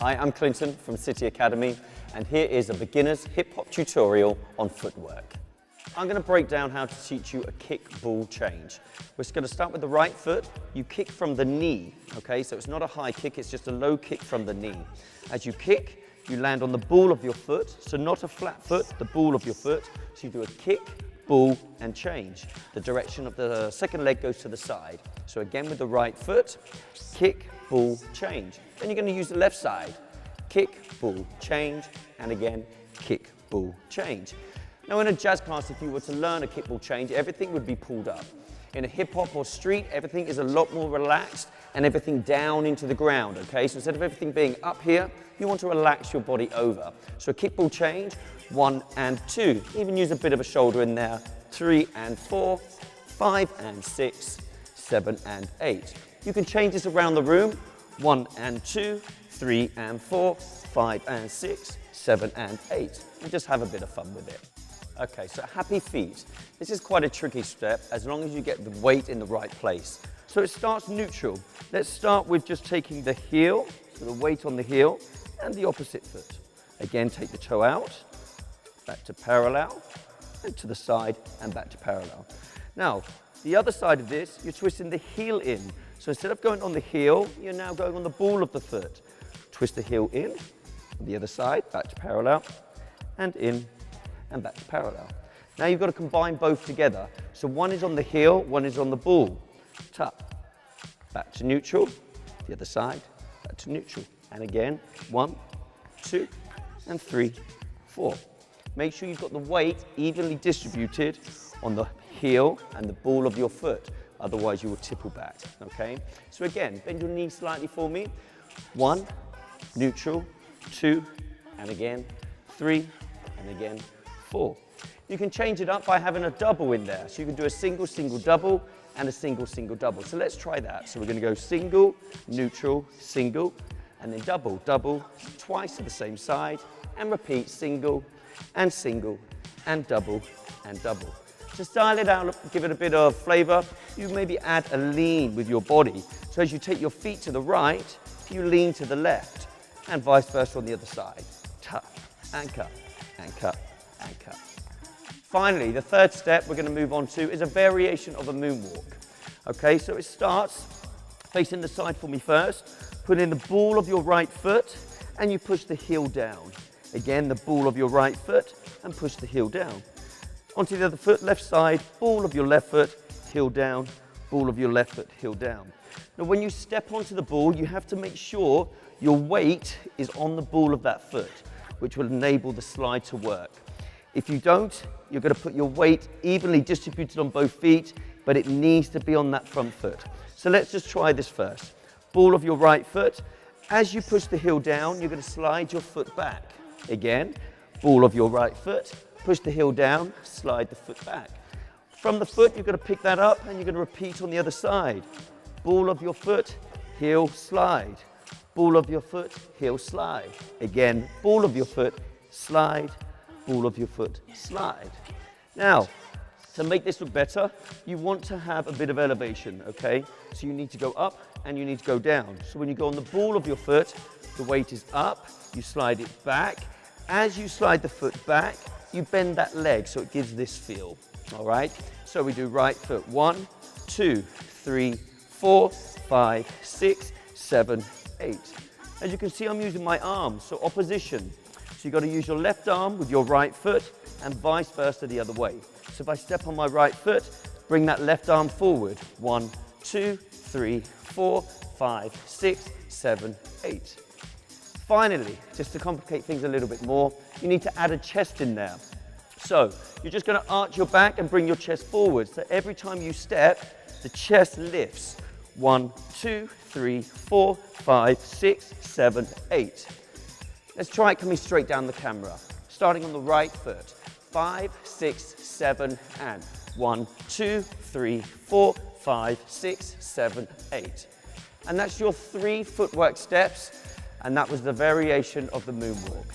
Hi, I'm Clinton from City Academy, and here is a beginner's hip-hop tutorial on footwork. I'm going to break down how to teach you a kick-ball change. We're going to start with the right foot. You kick from the knee, okay? So it's not a high kick, it's just a low kick from the knee. As you kick, you land on the ball of your foot, so not a flat foot, the ball of your foot. So you do a kick, ball, and change. The direction of the second leg goes to the side. So again with the right foot, kick, ball, change. Then you're going to use the left side. Kick, ball, change, and again, kick, ball, change. Now in a jazz class, if you were to learn a kick, ball, change, everything would be pulled up. In a hip hop or street, everything is a lot more relaxed and everything down into the ground, okay? So instead of everything being up here, you want to relax your body over. So a kick, ball, change, 1 and 2. Even use a bit of a shoulder in there. 3 and 4, 5 and 6, 7 and 8. You can change this around the room. 1 and 2, 3 and 4, 5 and 6, 7 and 8. And just have a bit of fun with it. Okay, so happy feet. This is quite a tricky step as long as you get the weight in the right place. So it starts neutral. Let's start with just taking the heel, so the weight on the heel, and the opposite foot. Again, take the toe out, back to parallel, and to the side, and back to parallel. Now, the other side of this, you're twisting the heel in. So instead of going on the heel, you're now going on the ball of the foot. Twist the heel in, on the other side, back to parallel, and in, and back to parallel. Now you've got to combine both together. So one is on the heel, one is on the ball. Tap, back to neutral, the other side, back to neutral. And again, 1, 2, and 3, 4. Make sure you've got the weight evenly distributed on the heel and the ball of your foot. Otherwise you will tipple back, okay? So again, bend your knee slightly for me. 1, neutral, 2, and again, 3, and again, 4. You can change it up by having a double in there. So you can do a single, single, double, and a single, single, double. So let's try that. So we're going to go single, neutral, single, and then double, double, twice to the same side, and repeat single, and double, and double. To style it out, give it a bit of flavor, you maybe add a lean with your body. So as you take your feet to the right, you lean to the left, and vice versa on the other side. Cut, and cut, and cut, and cut. Finally, the third step we're going to move on to is a variation of a moonwalk. Okay, so it starts facing the side for me first. Put in the ball of your right foot, and you push the heel down. Again, the ball of your right foot, and push the heel down. Onto the other foot, left side, ball of your left foot, heel down, ball of your left foot, heel down. Now when you step onto the ball, you have to make sure your weight is on the ball of that foot, which will enable the slide to work. If you don't, you're going to put your weight evenly distributed on both feet, but it needs to be on that front foot. So let's just try this first. Ball of your right foot. As you push the heel down, you're going to slide your foot back. Again, ball of your right foot. Push the heel down, slide the foot back. From the foot, you're going to pick that up and you're going to repeat on the other side. Ball of your foot, heel, slide. Ball of your foot, heel, slide. Again, ball of your foot, slide. Ball of your foot, slide. Now, to make this look better, you want to have a bit of elevation, okay? So you need to go up and you need to go down. So when you go on the ball of your foot, the weight is up, you slide it back. As you slide the foot back, you bend that leg so it gives this feel, all right? So we do right foot, 1, 2, 3, 4, 5, 6, 7, 8. As you can see, I'm using my arms, so opposition. So you've got to use your left arm with your right foot and vice versa the other way. So if I step on my right foot, bring that left arm forward. 1, 2, 3, 4, 5, 6, 7, 8. Finally, just to complicate things a little bit more, you need to add a chest in there. So you're just going to arch your back and bring your chest forward. So every time you step, the chest lifts. 1, 2, 3, 4, 5, 6, 7, 8. Let's try it coming straight down the camera. Starting on the right foot. 5, 6, 7, and 1, 2, 3, 4, 5, 6, 7, 8. And that's your 3 footwork steps. And that was the variation of the moonwalk.